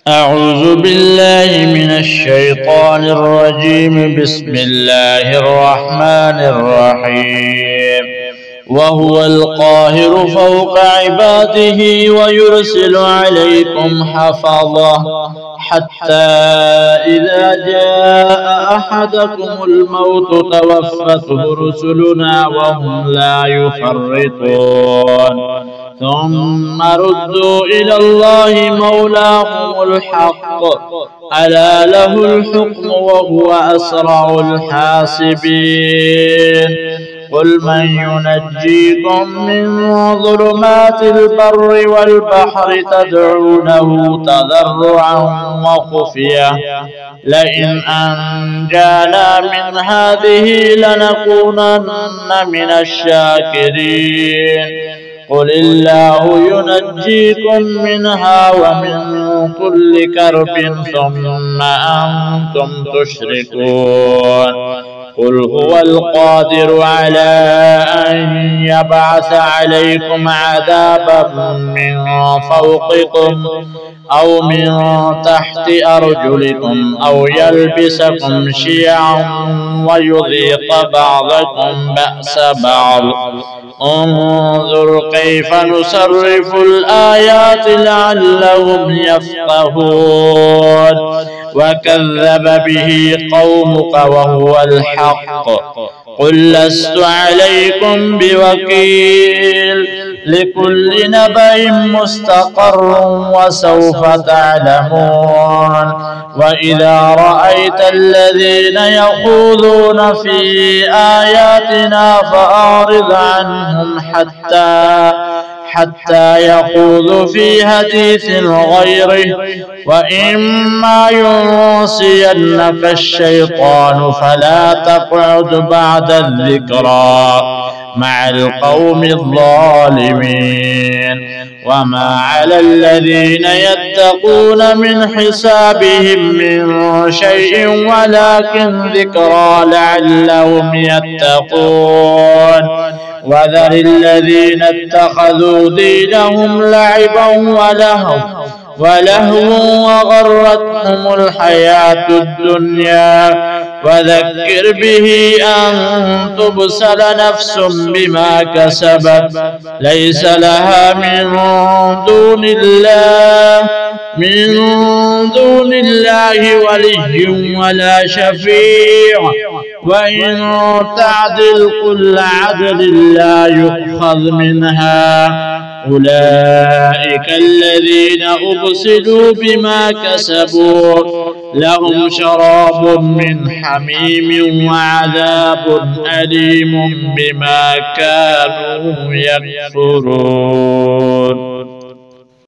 أعوذ بالله من الشيطان الرجيم. بسم الله الرحمن الرحيم. وهو القاهر فوق عباده ويرسل عليكم حفظه حتى إذا جاء أحدكم الموت توفته رسلنا وهم لا يفرطون ثم ردوا إلى الله مولاهم الحق ألا له الحكم وهو أسرع الحاسبين. قل من ينجيكم من ظلمات البر والبحر تدعونه تضرعا وخفية لئن أنجانا من هذه لنكونن من الشاكرين. قل الله ينجيكم منها ومن كل كرب ثم أنتم تشركون. قل هو القادر على أن يبعث عليكم عذابا من فوقكم أو من تحت أرجلكم أو يلبسكم شيعا ويذيق بعضكم بأس بعض. انظر كيف نصرف الآيات لعلهم يفقهون. وكذب به قومك وهو الحق. قل لست عليكم بوكيل لكل نبأ مستقر وسوف تعلمون. وإذا رأيت الذين يخوضون في آياتنا فأعرض عنهم حتى يخوضوا في حديث غيره وإما ينسينك الشيطان فلا تقعد بعد الذكرى مع القوم الظالمين. وما على الذين يتقون من حسابهم من شيء ولكن ذكرى لعلهم يتقون. وذر الذين اتخذوا دينهم لعبا ولهوا وغرتهم الحياة الدنيا. وذكر به أن تبسل نفس بما كسبت ليس لها من دون الله ولي ولا شفيع وإن تعدل كل عدل لا يؤخذ منها. أولئك الذين أبسلوا بما كسبوا لهم شراب من حميم وعذاب أليم بما كانوا يكفرون.